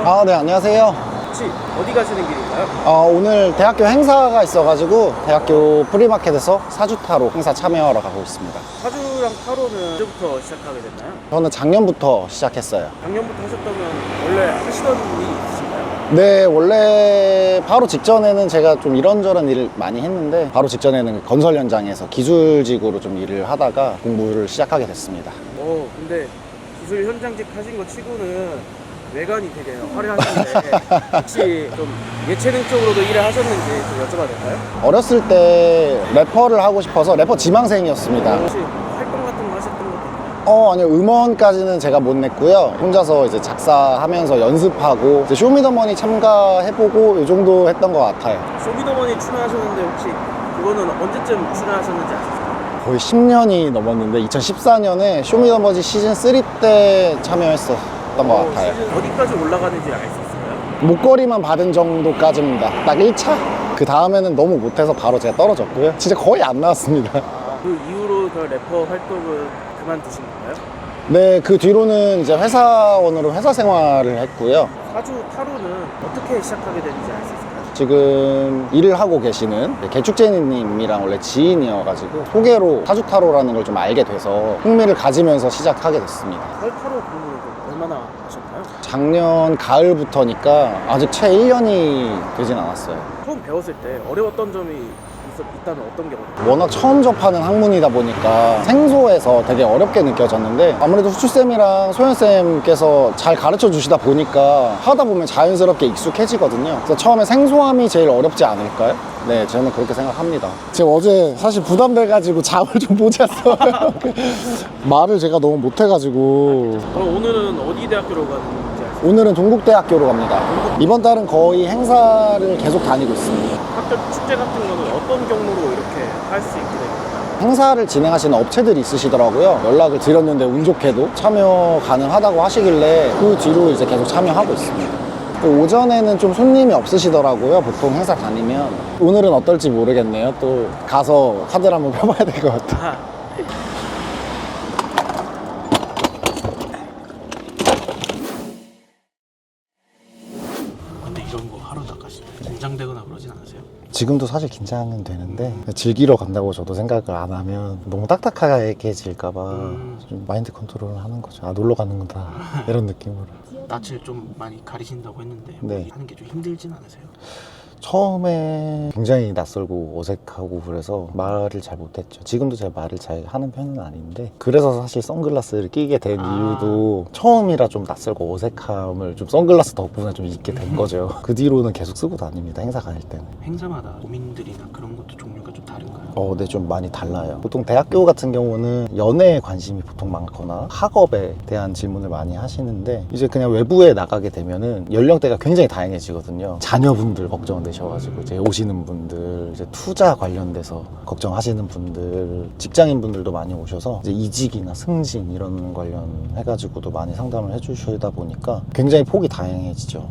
아, 네, 안녕하세요. 혹시 어디 가시는 길인가요? 오늘 대학교 행사가 있어가지고 대학교 프리마켓에서 사주타로 행사 참여하러 가고 있습니다. 사주랑 타로는 언제부터 시작하게 됐나요? 저는 작년부터 시작했어요. 작년부터 하셨다면 원래 하시던 일이 있으신가요? 네, 원래 바로 직전에는 제가 좀 이런저런 일을 많이 했는데 바로 직전에는 건설 현장에서 기술직으로 좀 일을 하다가 공부를 시작하게 됐습니다. 근데 기술 현장직 하신 거 치고는 외관이 되게 화려하신데 혹시 좀 예체능 쪽으로도 일을 하셨는지 좀 여쭤봐도 될까요? 어렸을 때 래퍼를 하고 싶어서 래퍼 지망생이었습니다. 혹시 활동 같은 거 하셨던 것도 있나요? 아니요, 음원까지는 제가 못 냈고요. 혼자서 이제 작사하면서 연습하고 이제 쇼미더머니 참가해보고 이 정도 했던 것 같아요. 쇼미더머니 출연하셨는데 혹시 그거는 언제쯤 출연하셨는지 아세요? 거의 10년이 넘었는데 2014년에 쇼미더머니 시즌 3 때 참여했었던 것 같아요. 시즌 어디까지 올라가는지 알 수 있을까요? 목걸이만 받은 정도까지입니다. 딱 1차? 그 다음에는 너무 못해서 바로 제가 떨어졌고요. 진짜 거의 안 나왔습니다. 그 이후로 그 래퍼 활동을 그만두신 건가요? 네, 그 뒤로는 이제 회사원으로 회사 생활을 했고요. 사주 타로는 어떻게 시작하게 되는지 알 수 있을까요? 지금 일을 하고 계시는 개축제님이랑 원래 지인이어가지고 소개로 사주타로라는 걸 좀 알게 돼서 흥미를 가지면서 시작하게 됐습니다. 설 타로 공부는 얼마나 하셨나요? 작년 가을부터니까 아직 채 1년이 되진 않았어요. 처음 배웠을 때 어려웠던 점이 있다면 어떤 게 어려워요? 워낙 처음 접하는 학문이다 보니까 생소해서 되게 어렵게 느껴졌는데 아무래도 수출쌤이랑 소연쌤께서 잘 가르쳐 주시다 보니까 하다 보면 자연스럽게 익숙해지거든요. 그래서 처음에 생소함이 제일 어렵지 않을까요? 네, 저는 그렇게 생각합니다. 제가 어제 사실 부담돼가지고 잠을 좀 못 잤어요. 말을 제가 너무 못해가지고. 그럼 오늘은 어디 대학교로 가는지 알 수 있어요? 오늘은 동국대학교로 갑니다. 이번 달은 거의 행사를 계속 다니고 있습니다. 학교 축제 같은 거는 어떤 경로로 이렇게 할 수 있게 됩니까? 행사를 진행하시는 업체들이 있으시더라고요. 연락을 드렸는데 운 좋게도 참여 가능하다고 하시길래 그 뒤로 이제 계속 참여하고 있습니다. 오전에는 좀 손님이 없으시더라고요. 보통 행사 다니면. 오늘은 어떨지 모르겠네요. 또 가서 카드를 한번 펴봐야 될 것 같아요. 근데 이런 거 하러 나가실 때 긴장되거나 그러진 않으세요? 지금도 사실 긴장은 되는데 즐기러 간다고 저도 생각을 안 하면 너무 딱딱하게 질까봐 좀 마인드 컨트롤을 하는 거죠. 아, 놀러 가는 거다 이런 느낌으로. 낯을 좀 많이 가리신다고 했는데 네. 하는 게 좀 힘들진 않으세요? 처음에 굉장히 낯설고 어색하고 그래서 말을 잘 못했죠. 지금도 제가 말을 잘 하는 편은 아닌데 그래서 사실 선글라스를 끼게 된 이유도 처음이라 좀 낯설고 어색함을 좀 선글라스 덕분에 좀 잊게 된 거죠. 그 뒤로는 계속 쓰고 다닙니다. 행사 다닐 때는. 행사마다 고민들이나 그런 것도 종류가 좀 다른가요? 네, 좀 많이 달라요. 보통 대학교 같은 경우는 연애에 관심이 보통 많거나 학업에 대한 질문을 많이 하시는데 이제 그냥 외부에 나가게 되면은 연령대가 굉장히 다양해지거든요. 자녀분들 걱정되셔가지고 이제 오시는 분들, 이제 투자 관련돼서 걱정하시는 분들, 직장인 분들도 많이 오셔서 이제 이직이나 승진 이런 관련 해가지고도 많이 상담을 해주시다 보니까 굉장히 폭이 다양해지죠.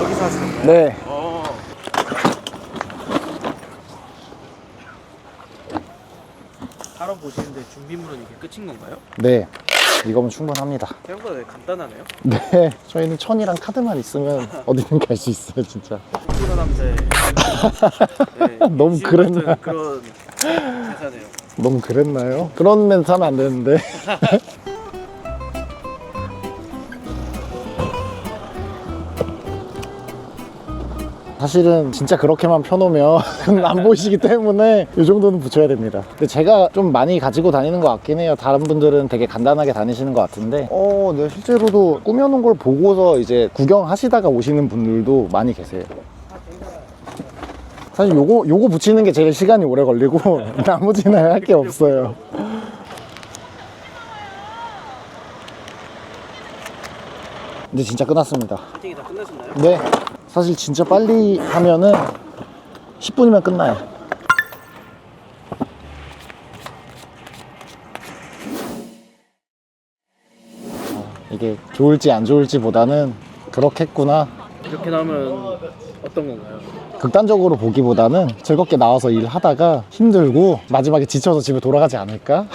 여기서 하시는 거예요? 네. 타로 보시는데 준비물은 이게 끝인 건가요? 네. 이거면 충분합니다. 생각보다 되게 간단하네요. 네, 저희는 천이랑 카드만 있으면 어디든 갈 수 있어요, 진짜. 코로나 남자의 너무 그랬나? 그런 회사네요. 너무 그랬나요? 그런 멘트 하면 안 되는데. 사실은 진짜 그렇게만 펴놓으면 안 보이시기 때문에 이 정도는 붙여야 됩니다. 근데 제가 좀 많이 가지고 다니는 것 같긴 해요. 다른 분들은 되게 간단하게 다니시는 것 같은데 네, 실제로도 꾸며놓은 걸 보고서 이제 구경하시다가 오시는 분들도 많이 계세요. 사실 요거 붙이는 게 제일 시간이 오래 걸리고 나머지는 할 게 없어요. 근데 진짜 끝났습니다. 피팅이 다 끝났었나요? 네, 사실 진짜 빨리 하면은 10분이면 끝나요. 이게 좋을지 안 좋을지 보다는 그렇겠구나 이렇게 나오면 어떤 건가요? 극단적으로 보기보다는 즐겁게 나와서 일하다가 힘들고 마지막에 지쳐서 집에 돌아가지 않을까?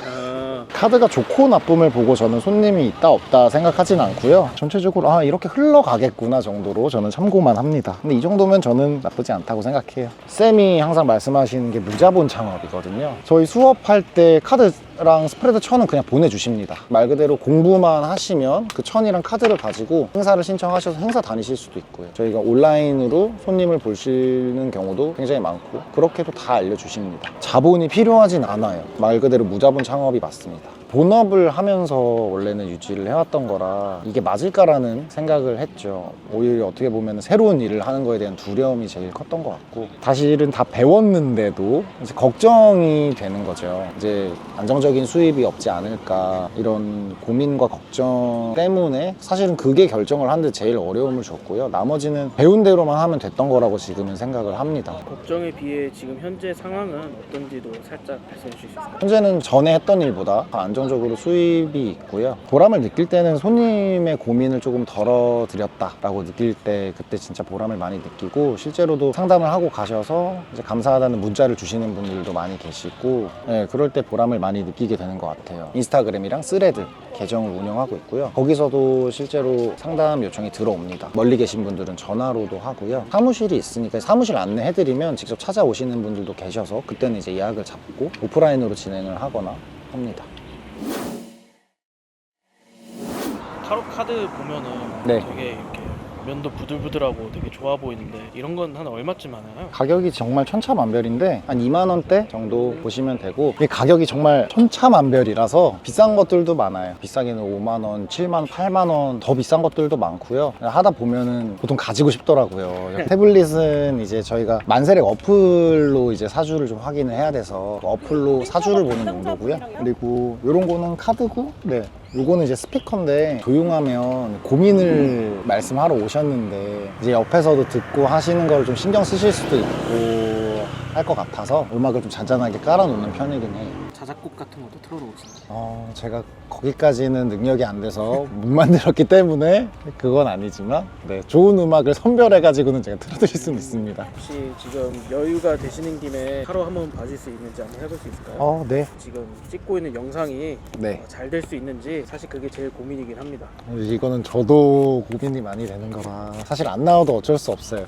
카드가 좋고 나쁨을 보고 저는 손님이 있다 없다 생각하진 않고요. 전체적으로 아 이렇게 흘러가겠구나 정도로 저는 참고만 합니다. 근데 이 정도면 저는 나쁘지 않다고 생각해요. 쌤이 항상 말씀하시는 게 무자본 창업이거든요. 저희 수업할 때 카드랑 스프레드 천은 그냥 보내주십니다. 말 그대로 공부만 하시면 그 천이랑 카드를 가지고 행사를 신청하셔서 행사 다니실 수도 있고요. 저희가 온라인으로 손님을 보시는 경우도 굉장히 많고 그렇게도 다 알려주십니다. 자본이 필요하진 않아요. 말 그대로 무자본 창업이 맞습니다. 본업을 하면서 원래는 유지를 해왔던 거라 이게 맞을까라는 생각을 했죠. 오히려 어떻게 보면 새로운 일을 하는 거에 대한 두려움이 제일 컸던 것 같고 사실은 다 배웠는데도 이제 걱정이 되는 거죠. 이제 안정적인 수입이 없지 않을까 이런 고민과 걱정 때문에 사실은 그게 결정을 하는데 제일 어려움을 줬고요. 나머지는 배운 대로만 하면 됐던 거라고 지금은 생각을 합니다. 걱정에 비해 지금 현재 상황은 어떤지도 살짝 말씀해 주실 수 있을까요? 현재는 전에 했던 일보다 안정적으로 수입이 있고요. 보람을 느낄 때는 손님의 고민을 조금 덜어드렸다라고 느낄 때 그때 진짜 보람을 많이 느끼고 실제로도 상담을 하고 가셔서 이제 감사하다는 문자를 주시는 분들도 많이 계시고 네, 그럴 때 보람을 많이 느끼게 되는 것 같아요. 인스타그램이랑 스레드 계정을 운영하고 있고요. 거기서도 실제로 상담 요청이 들어옵니다. 멀리 계신 분들은 전화로도 하고요. 사무실이 있으니까 사무실 안내해드리면 직접 찾아오시는 분들도 계셔서 그때는 이제 예약을 잡고 오프라인으로 진행을 하거나 합니다. 타로 카드 보면은 네. 되게 이렇게 면도 부들부들하고 되게 좋아 보이는데 이런 건 한 얼마쯤 하나요? 가격이 정말 천차만별인데 한 2만 원대 정도 보시면 되고 이 가격이 정말 천차만별이라서 비싼 것들도 많아요. 비싸게는 5만 원, 7만 원, 8만 원 더 비싼 것들도 많고요. 하다 보면은 보통 가지고 싶더라고요. 태블릿은 이제 저희가 만세렉 어플로 이제 사주를 좀 확인을 해야 돼서 어플로 사주를 보는 용도고요. 그리고 이런 거는 카드고 네. 요거는 이제 스피커인데 조용하면 고민을 말씀하러 오셨는데 이제 옆에서도 듣고 하시는 걸 좀 신경 쓰실 수도 있고 할 것 같아서 음악을 좀 잔잔하게 깔아놓는 편이긴 해요. 자작곡 같은 것도 틀어놓으시나요? 제가 거기까지는 능력이 안 돼서 못 만들었기 때문에 그건 아니지만 네, 좋은 음악을 선별해가지고는 제가 틀어드릴 수는 있습니다. 혹시 지금 여유가 되시는 김에 타로 한번 봐줄 수 있는지 한번 해볼 수 있을까요? 네. 지금 찍고 있는 영상이 네. 잘 될 수 있는지 사실 그게 제일 고민이긴 합니다. 이거는 저도 고민이 많이 되는 거라 사실 안 나와도 어쩔 수 없어요.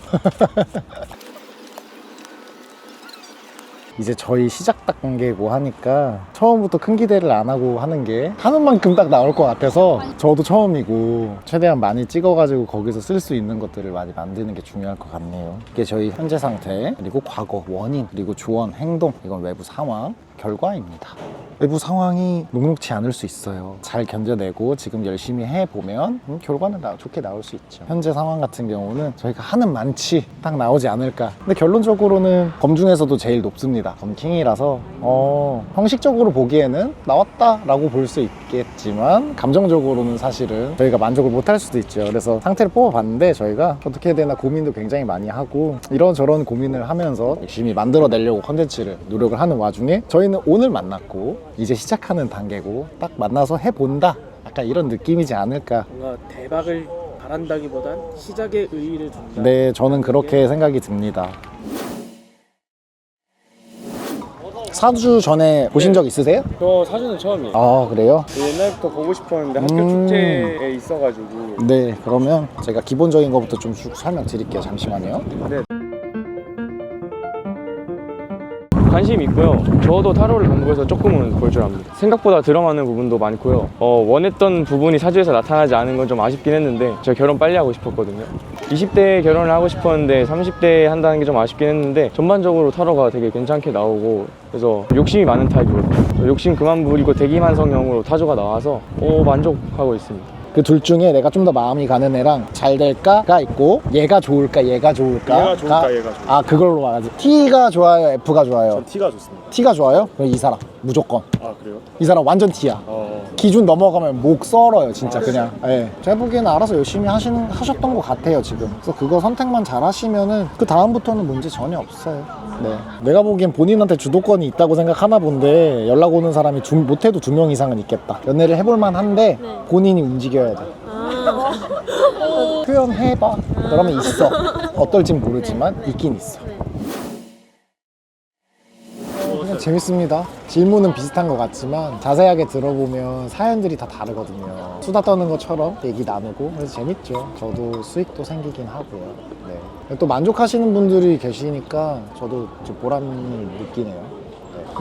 이제 저희 시작 단계고 하니까 처음부터 큰 기대를 안 하고 하는 게 하는 만큼 딱 나올 것 같아서 저도 처음이고 최대한 많이 찍어가지고 거기서 쓸 수 있는 것들을 많이 만드는 게 중요할 것 같네요. 이게 저희 현재 상태, 그리고 과거, 원인, 그리고 조언, 행동, 이건 외부 상황, 결과입니다. 외부 상황이 녹록치 않을 수 있어요. 잘 견뎌내고 지금 열심히 해보면 결과는 좋게 나올 수 있죠. 현재 상황 같은 경우는 저희가 하는 만치 딱 나오지 않을까. 근데 결론적으로는 검 중에서도 제일 높습니다. 검킹이라서 형식적으로 보기에는 나왔다라고 볼 수 있겠지만 감정적으로는 사실은 저희가 만족을 못할 수도 있죠. 그래서 상태를 뽑아봤는데 저희가 어떻게 해야 되나 고민도 굉장히 많이 하고 이런저런 고민을 하면서 열심히 만들어내려고 컨텐츠를 노력을 하는 와중에 저희는 오늘 만났고 이제 시작하는 단계고 딱 만나서 해본다 약간 이런 느낌이지 않을까. 뭔가 대박을 바란다기보단 시작에 의의를 둔다. 네, 저는 그렇게 생각이 듭니다. 사주 전에 보신 적 있으세요? 저 사주는 처음이에요. 아, 그래요? 옛날부터 보고 싶었는데 학교 축제에 있어가지고. 네, 그러면 제가 기본적인 것부터 좀 쭉 설명드릴게요. 잠시만요. 네. 관심 있고요. 저도 타로를 공부해서 조금은 볼 줄 압니다. 생각보다 들어가는 부분도 많고요. 원했던 부분이 사주에서 나타나지 않은 건 좀 아쉽긴 했는데 제가 결혼 빨리 하고 싶었거든요. 20대에 결혼을 하고 싶었는데 30대에 한다는 게 좀 아쉽긴 했는데 전반적으로 타로가 되게 괜찮게 나오고 그래서 욕심이 많은 타입이거든요. 욕심 그만 부리고 대기만성형으로 타조가 나와서 만족하고 있습니다. 그 둘 중에 내가 좀 더 마음이 가는 애랑 잘 될까가 있고 얘가 좋을까 얘가 좋을까 얘가 좋을까, 얘가 좋을까. 아 그걸로 말하지. T가 좋아요 F가 좋아요? 전 T가 좋습니다. T가 좋아요? 그럼 이 사람 무조건 아 그래요? 이 사람 완전 T야. 기준 넘어가면 목 썰어요 진짜. 그냥 예. 제가 보기에는 알아서 열심히 하셨던 것 같아요 지금. 그래서 그거 선택만 잘 하시면은 그 다음부터는 문제 전혀 없어요. 네. 내가 보기엔 본인한테 주도권이 있다고 생각하나 본데 연락 오는 사람이 못해도 2명 이상은 있겠다. 연애를 해볼 만한데 네. 본인이 움직여야 돼. 표현해봐. 그러면 있어. 어떨진 모르지만 있긴 있어. 그냥 재밌습니다. 질문은 비슷한 것 같지만 자세하게 들어보면 사연들이 다 다르거든요. 수다 떠는 것처럼 얘기 나누고 그래서 재밌죠. 저도 수익도 생기긴 하고요. 네. 또 만족하시는 분들이 계시니까 저도 좀 보람을 느끼네요.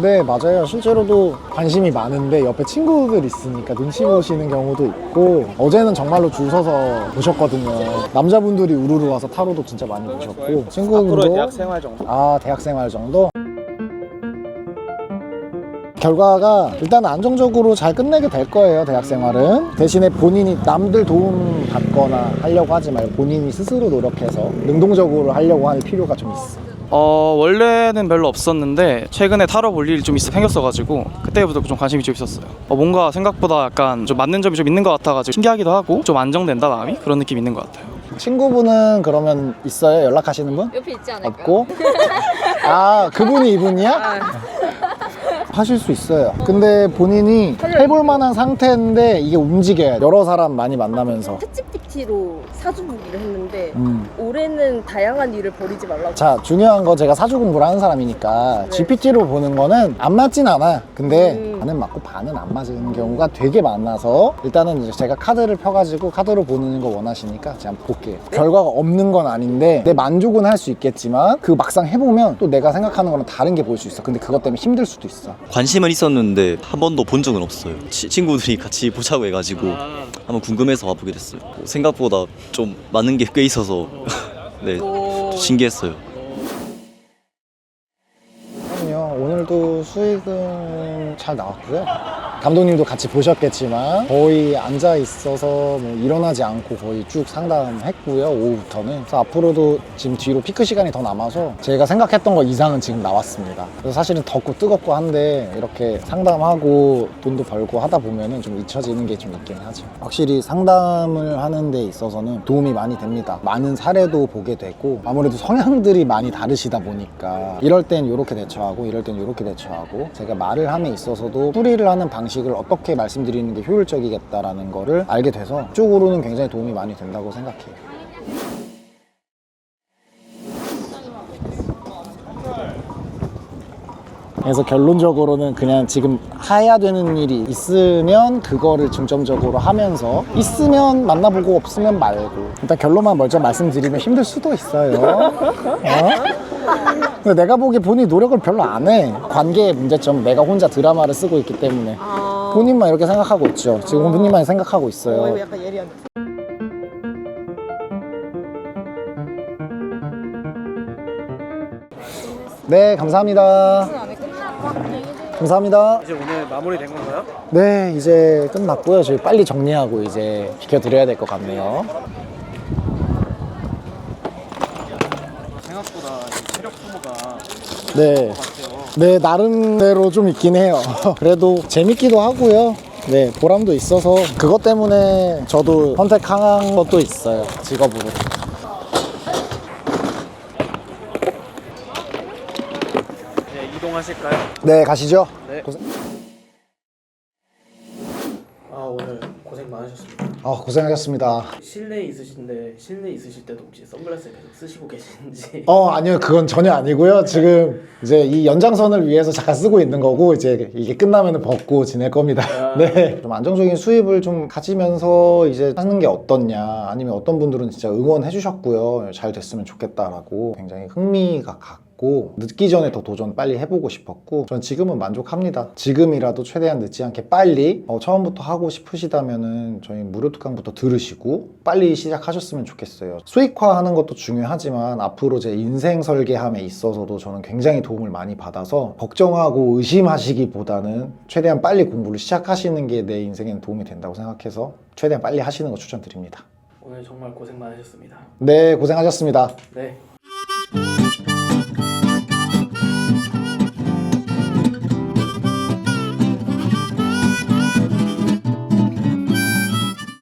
네, 맞아요. 실제로도 관심이 많은데 옆에 친구들 있으니까 눈치 보시는 경우도 있고, 어제는 정말로 줄 서서 보셨거든요. 남자분들이 우르르 와서 타로도 진짜 많이 보셨고, 친구분도 대학생활 정도. 대학생활 정도? 결과가 일단 안정적으로 잘 끝내게 될 거예요. 대학생활은 대신에 본인이 남들 도움 받거나 하려고 하지 말고 본인이 스스로 노력해서 능동적으로 하려고 할 필요가 좀 있어. 원래는 별로 없었는데 최근에 타로 볼 일이 좀 생겼어가지고 그때부터 좀 관심이 좀 있었어요. 뭔가 생각보다 약간 좀 맞는 점이 좀 있는 것 같아가지고 신기하기도 하고 좀 안정된다 마음이 그런 느낌이 있는 것 같아요. 친구분은 그러면 있어요? 연락하시는 분? 옆에 있지 않을까요? 없고? 그분이 이분이야? 하실 수 있어요. 근데 본인이 해볼 만한 상태인데 이게 움직여야 돼. 여러 사람 많이 만나면서. 챗GPT로 사주 보기를 했는데 올해는 다양한 일을 버리지 말라고. 자, 중요한 거 제가 사주 공부를 하는 사람이니까 네. GPT로 보는 거는 안 맞진 않아. 근데 반은 맞고 반은 안 맞은 경우가 되게 많아서 일단은 이제 제가 카드를 펴가지고 카드로 보는 거 원하시니까 제가 한번 볼게요. 결과가 없는 건 아닌데 내 만족은 할 수 있겠지만 그 막상 해보면 또 내가 생각하는 거랑 다른 게 보일 수 있어. 근데 그것 때문에 힘들 수도 있어. 관심은 있었는데 한 번도 본 적은 없어요. 친구들이 같이 보자고 해가지고 한번 궁금해서 와보게 됐어요. 생각보다 좀 많은 게 꽤 있어서 네, 신기했어요. 그럼요. 오늘도 수익은 잘 나왔고요. 감독님도 같이 보셨겠지만 거의 앉아 있어서 뭐 일어나지 않고 거의 쭉 상담했고요. 오후부터는. 그래서 앞으로도 지금 뒤로 피크 시간이 더 남아서 제가 생각했던 거 이상은 지금 나왔습니다. 그래서 사실은 덥고 뜨겁고 한데 이렇게 상담하고 돈도 벌고 하다 보면은 좀 잊혀지는 게 좀 있긴 하죠. 확실히 상담을 하는 데 있어서는 도움이 많이 됩니다. 많은 사례도 보게 되고 아무래도 성향들이 많이 다르시다 보니까 이럴 땐 이렇게 대처하고 이럴 땐 이렇게 대처하고 제가 말을 함에 있어서도 풀이를 하는 방식을 어떻게 말씀드리는 게 효율적이겠다라는 거를 알게 돼서 쪽으로는 굉장히 도움이 많이 된다고 생각해요. 그래서 결론적으로는 그냥 지금 해야 되는 일이 있으면 그거를 중점적으로 하면서 있으면 만나보고 없으면 말고 일단 결론만 먼저 말씀드리면 힘들 수도 있어요. 근데 내가 보기에 본인이 노력을 별로 안 해. 관계의 문제점 내가 혼자 드라마를 쓰고 있기 때문에 본인만 이렇게 생각하고 있죠. 지금 본인만 생각하고 있어요. 약간 예리한. 네, 감사합니다. 감사합니다. 이제 오늘 마무리된 건가요? 네, 이제 끝났고요. 저희 빨리 정리하고 이제 비켜드려야 될 것 같네요. 생각보다 체력 소모가 네. 네, 나름대로 좀 있긴 해요. 그래도 재밌기도 하고요. 네, 보람도 있어서 그것 때문에 저도 선택한 것도 있어요. 직업으로. 네, 이동하실까요? 네, 가시죠. 네. 고생... 오늘 고생 많으셨습니다. 고생하셨습니다. 실내에 있으신데 실내에 있으실 때도 혹시 선글라스 계속 쓰시고 계시는지? 아니요. 그건 전혀 아니고요. 지금 이제 이 연장선을 위해서 잠깐 쓰고 있는 거고 이제 이게 끝나면 벗고 지낼 겁니다. 네. 좀 안정적인 수입을 좀 가지면서 이제 하는 게 어떻냐 아니면 어떤 분들은 진짜 응원해 주셨고요. 잘 됐으면 좋겠다라고 굉장히 흥미가 갔고 늦기 전에 더 도전 빨리 해보고 싶었고 전 지금은 만족합니다. 지금이라도 최대한 늦지 않게 빨리 처음부터 하고 싶으시다면은 저희 무료 특강부터 들으시고 빨리 시작하셨으면 좋겠어요. 수익화하는 것도 중요하지만 앞으로 제 인생 설계함에 있어서도 저는 굉장히 도움을 많이 받아서 걱정하고 의심하시기보다는 최대한 빨리 공부를 시작하시는 게 내 인생에는 도움이 된다고 생각해서 최대한 빨리 하시는 거 추천드립니다. 오늘 정말 고생 많으셨습니다. 네, 고생하셨습니다. 네.